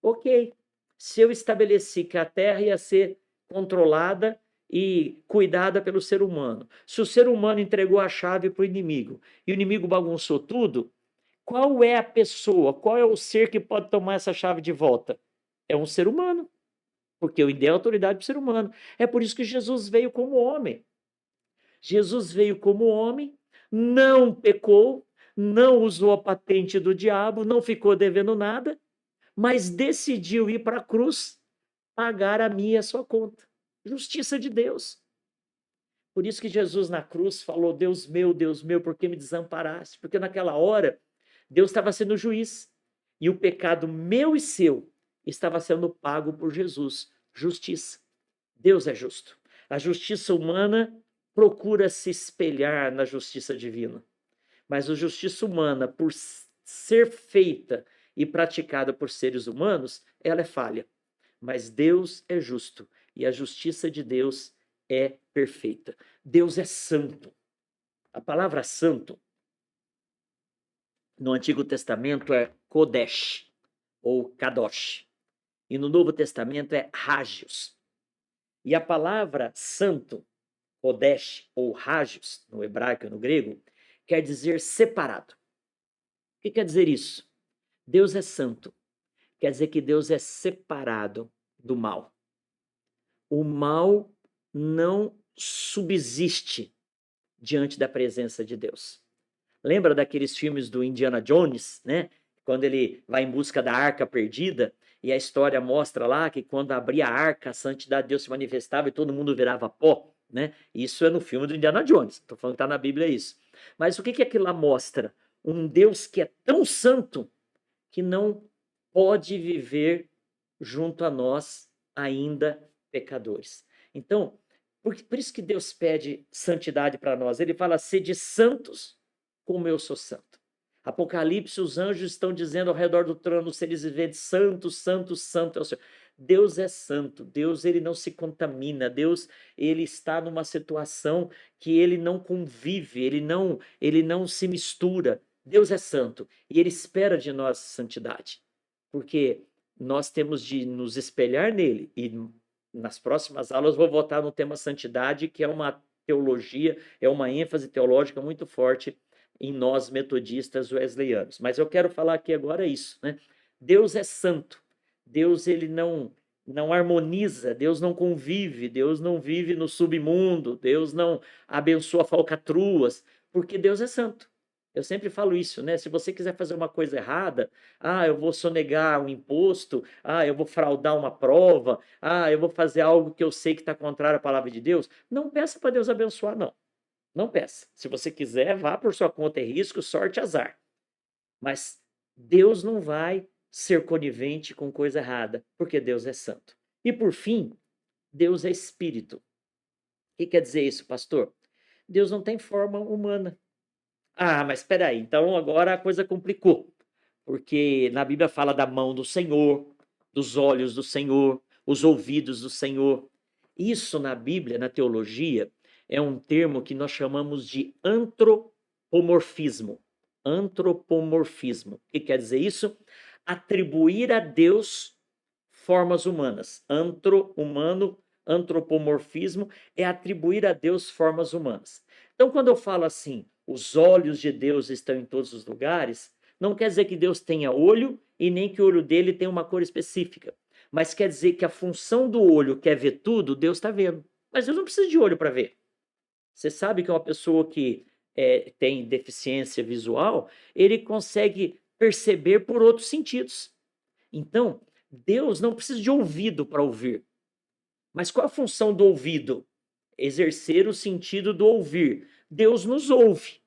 Speaker 1: Ok, se eu estabeleci que a terra ia ser controlada e cuidada pelo ser humano, se o ser humano entregou a chave para o inimigo e o inimigo bagunçou tudo, qual é a pessoa, qual é o ser que pode tomar essa chave de volta? É um ser humano, porque eu dei autoridade para o ser humano. É por isso que Jesus veio como homem. Jesus veio como homem, não pecou, não usou a patente do diabo, não ficou devendo nada, mas decidiu ir para a cruz pagar a minha e a sua conta. Justiça de Deus. Por isso que Jesus na cruz falou, Deus meu, por que me desamparaste? Porque naquela hora, Deus estava sendo juiz. E o pecado meu e seu estava sendo pago por Jesus. Justiça. Deus é justo. A justiça humana procura se espelhar na justiça divina. Mas a justiça humana, por ser feita e praticada por seres humanos, ela é falha. Mas Deus é justo e a justiça de Deus é perfeita. Deus é santo. A palavra santo no Antigo Testamento é Kodesh ou Kadosh. E no Novo Testamento é Hagios. E a palavra santo, Kodesh ou Hagios, no hebraico e no grego, quer dizer separado. O que quer dizer isso? Deus é santo. Quer dizer que Deus é separado do mal. O mal não subsiste diante da presença de Deus. Lembra daqueles filmes do Indiana Jones, né? Quando ele vai em busca da arca perdida e a história mostra lá que quando abria a arca, a santidade de Deus se manifestava e todo mundo virava pó, né? Isso é no filme do Indiana Jones. Estou falando que está na Bíblia isso. Mas o que aquilo lá mostra? Um Deus que é tão santo que não pode viver junto a nós ainda pecadores. Então, por isso que Deus pede santidade para nós. Ele fala, sede santos como eu sou santo. Apocalipse, os anjos estão dizendo ao redor do trono, se eles vivem santo, santo, santo é o Senhor. Deus é santo, Deus ele não se contamina, Deus ele está numa situação que ele não convive, ele não se mistura. Deus é santo e Ele espera de nós santidade, porque nós temos de nos espelhar nele. E nas próximas aulas vou voltar no tema santidade, que é uma teologia, é uma ênfase teológica muito forte em nós metodistas wesleyanos. Mas eu quero falar aqui agora isso, né? Deus é santo. Deus ele não harmoniza, Deus não convive, Deus não vive no submundo, Deus não abençoa falcatruas, porque Deus é santo. Eu sempre falo isso, né? Se você quiser fazer uma coisa errada, eu vou sonegar um imposto, eu vou fraudar uma prova, eu vou fazer algo que eu sei que está contrário à palavra de Deus, não peça para Deus abençoar, não. Não peça. Se você quiser, vá por sua conta e risco, sorte, azar. Mas Deus não vai ser conivente com coisa errada, porque Deus é santo. E por fim, Deus é espírito. O que quer dizer isso, pastor? Deus não tem forma humana. Mas espera aí, então agora a coisa complicou. Porque na Bíblia fala da mão do Senhor, dos olhos do Senhor, os ouvidos do Senhor. Isso na Bíblia, na teologia, é um termo que nós chamamos de antropomorfismo. Antropomorfismo. O que quer dizer isso? Atribuir a Deus formas humanas. Humano, antropomorfismo é atribuir a Deus formas humanas. Então, quando eu falo assim, os olhos de Deus estão em todos os lugares, não quer dizer que Deus tenha olho e nem que o olho dele tenha uma cor específica. Mas quer dizer que a função do olho, que é ver tudo, Deus está vendo. Mas Deus não precisa de olho para ver. Você sabe que uma pessoa que tem deficiência visual, ele consegue perceber por outros sentidos. Então, Deus não precisa de ouvido para ouvir. Mas qual a função do ouvido? Exercer o sentido do ouvir. Deus nos ouve,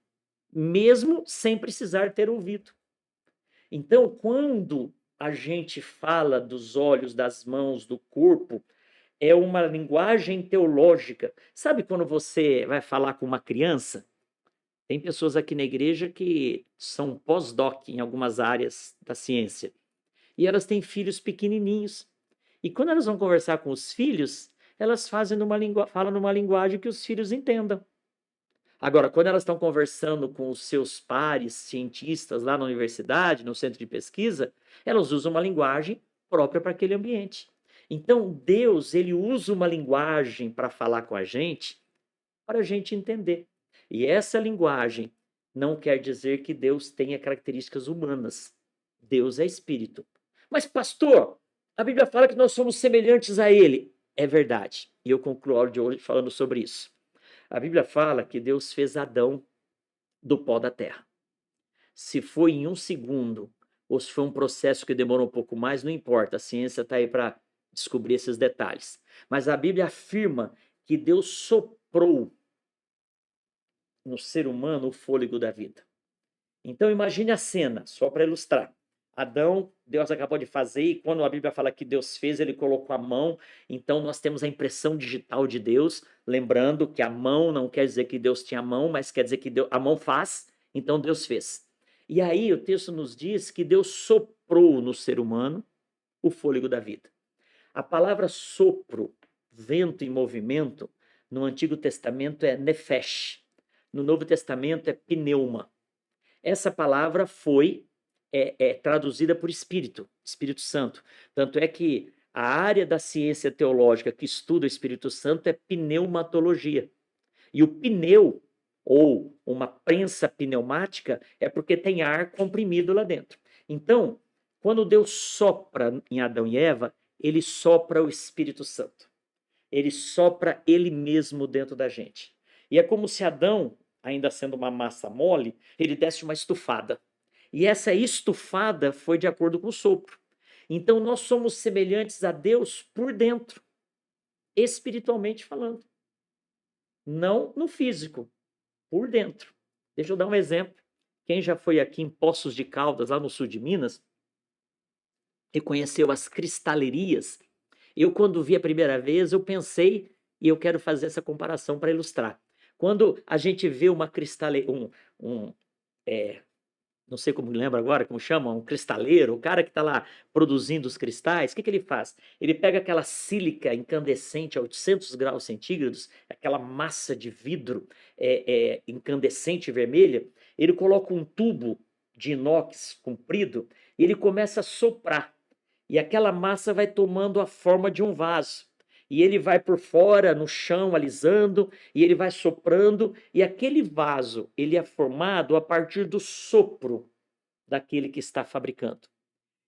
Speaker 1: mesmo sem precisar ter ouvido. Então, quando a gente fala dos olhos, das mãos, do corpo, é uma linguagem teológica. Sabe quando você vai falar com uma criança? Tem pessoas aqui na igreja que são pós-doc em algumas áreas da ciência. E elas têm filhos pequenininhos. E quando elas vão conversar com os filhos, elas falam numa linguagem que os filhos entendam. Agora, quando elas estão conversando com os seus pares cientistas lá na universidade, no centro de pesquisa, elas usam uma linguagem própria para aquele ambiente. Então, Deus, ele usa uma linguagem para falar com a gente, para a gente entender. E essa linguagem não quer dizer que Deus tenha características humanas. Deus é espírito. Mas, pastor, a Bíblia fala que nós somos semelhantes a ele. É verdade. E eu concluo a aula de hoje falando sobre isso. A Bíblia fala que Deus fez Adão do pó da terra. Se foi em um segundo ou se foi um processo que demorou um pouco mais, não importa. A ciência está aí para descobrir esses detalhes. Mas a Bíblia afirma que Deus soprou no ser humano o fôlego da vida. Então imagine a cena, só para ilustrar. Adão, Deus acabou de fazer, e quando a Bíblia fala que Deus fez, ele colocou a mão, então nós temos a impressão digital de Deus, lembrando que a mão não quer dizer que Deus tinha mão, mas quer dizer que a mão faz, então Deus fez. E aí o texto nos diz que Deus soprou no ser humano o fôlego da vida. A palavra sopro, vento em movimento, no Antigo Testamento é nefesh, no Novo Testamento é pneuma. Essa palavra foi traduzida por Espírito Santo. Tanto é que a área da ciência teológica que estuda o Espírito Santo é pneumatologia. E o pneu, ou uma prensa pneumática, é porque tem ar comprimido lá dentro. Então, quando Deus sopra em Adão e Eva, ele sopra o Espírito Santo. Ele sopra ele mesmo dentro da gente. E é como se Adão, ainda sendo uma massa mole, ele desse uma estufada. E essa estufada foi de acordo com o sopro. Então nós somos semelhantes a Deus por dentro, espiritualmente falando. Não no físico, por dentro. Deixa eu dar um exemplo. Quem já foi aqui em Poços de Caldas, lá no sul de Minas, e conheceu as cristalerias, eu quando vi a primeira vez, eu pensei, e eu quero fazer essa comparação para ilustrar. Quando a gente vê uma cristaleira, não sei como lembra agora, como chama, um cristaleiro, o cara que está lá produzindo os cristais, o que ele faz? Ele pega aquela sílica incandescente a 800 graus centígrados, aquela massa de vidro incandescente vermelha, ele coloca um tubo de inox comprido, e ele começa a soprar. E aquela massa vai tomando a forma de um vaso. E ele vai por fora, no chão, alisando, e ele vai soprando, e aquele vaso, ele é formado a partir do sopro daquele que está fabricando.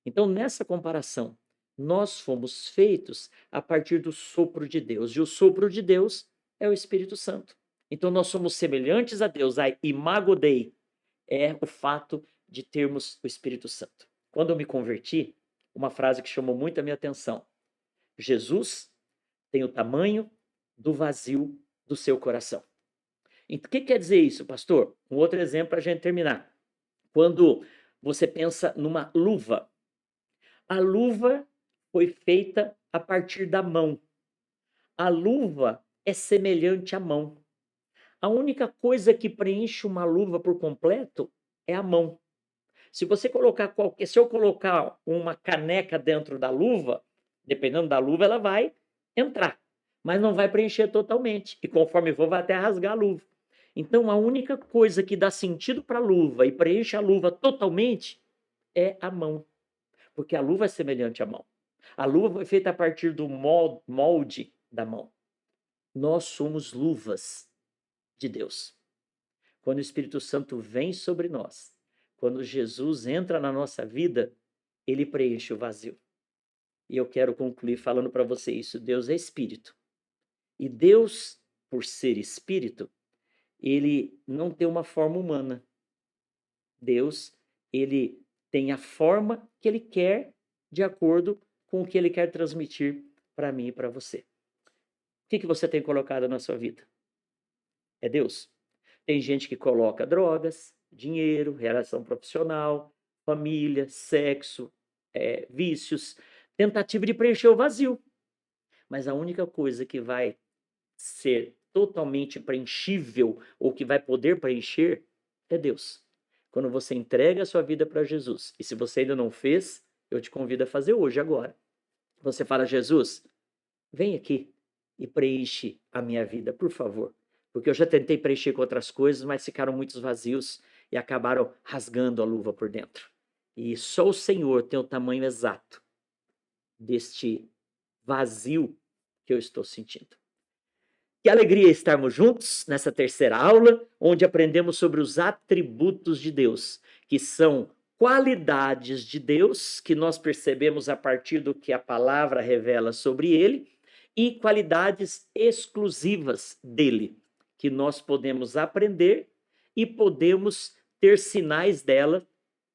Speaker 1: Então, nessa comparação, nós fomos feitos a partir do sopro de Deus, e o sopro de Deus é o Espírito Santo. Então, nós somos semelhantes a Deus, a imago Dei, é o fato de termos o Espírito Santo. Quando eu me converti, uma frase que chamou muito a minha atenção: Jesus tem o tamanho do vazio do seu coração. E o que quer dizer isso, pastor? Um outro exemplo para a gente terminar. Quando você pensa numa luva, a luva foi feita a partir da mão. A luva é semelhante à mão. A única coisa que preenche uma luva por completo é a mão. Se eu colocar uma caneca dentro da luva, dependendo da luva, ela vai entrar, mas não vai preencher totalmente. E conforme for, vai até rasgar a luva. Então, a única coisa que dá sentido para a luva e preenche a luva totalmente é a mão, porque a luva é semelhante à mão. A luva foi feita a partir do molde da mão. Nós somos luvas de Deus. Quando o Espírito Santo vem sobre nós, quando Jesus entra na nossa vida, ele preenche o vazio. E eu quero concluir falando para você isso: Deus é Espírito. E Deus, por ser Espírito, ele não tem uma forma humana. Deus, ele tem a forma que ele quer, de acordo com o que ele quer transmitir para mim e para você. O que você tem colocado na sua vida? É Deus? Tem gente que coloca drogas, dinheiro, relação profissional, família, sexo, vícios, tentativa de preencher o vazio. Mas a única coisa que vai ser totalmente preenchível, ou que vai poder preencher, é Deus. Quando você entrega a sua vida para Jesus, e se você ainda não fez, eu te convido a fazer hoje, agora. Você fala: Jesus, vem aqui e preenche a minha vida, por favor. Porque eu já tentei preencher com outras coisas, mas ficaram muitos vazios e acabaram rasgando a luva por dentro. E só o Senhor tem o tamanho exato deste vazio que eu estou sentindo. Que alegria estarmos juntos nessa terceira aula, onde aprendemos sobre os atributos de Deus, que são qualidades de Deus, que nós percebemos a partir do que a palavra revela sobre ele, e qualidades exclusivas dele, que nós podemos aprender e podemos ter sinais dela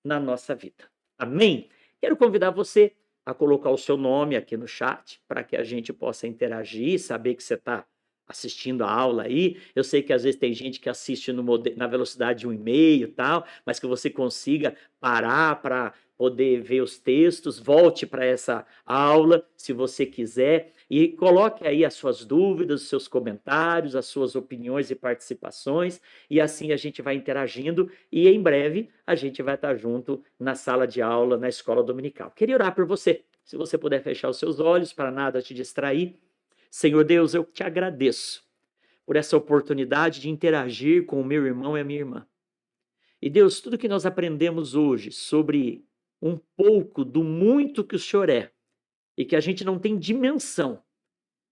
Speaker 1: na nossa vida. Amém? Quero convidar você a colocar o seu nome aqui no chat, para que a gente possa interagir, saber que você está assistindo a aula aí. Eu sei que às vezes tem gente que assiste na velocidade de 1,5 e tal, mas que você consiga parar para poder ver os textos. Volte para essa aula, se você quiser, e coloque aí as suas dúvidas, os seus comentários, as suas opiniões e participações, e assim a gente vai interagindo, e em breve a gente vai estar junto na sala de aula, na escola dominical. Queria orar por você. Se você puder fechar os seus olhos para nada te distrair. Senhor Deus, eu te agradeço por essa oportunidade de interagir com o meu irmão e a minha irmã. E Deus, tudo que nós aprendemos hoje sobre um pouco do muito que o Senhor é e que a gente não tem dimensão,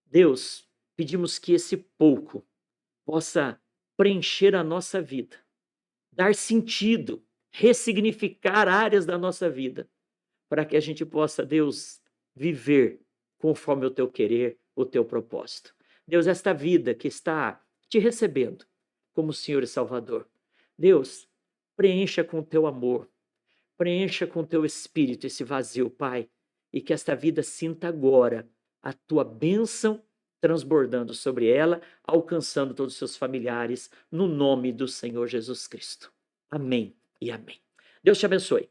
Speaker 1: Deus, pedimos que esse pouco possa preencher a nossa vida, dar sentido, ressignificar áreas da nossa vida, para que a gente possa, Deus, viver conforme o teu querer, o teu propósito. Deus, esta vida que está te recebendo como Senhor e Salvador, Deus, preencha com o teu amor, preencha com o teu espírito esse vazio, Pai, e que esta vida sinta agora a tua bênção transbordando sobre ela, alcançando todos os seus familiares, no nome do Senhor Jesus Cristo. Amém e amém. Deus te abençoe.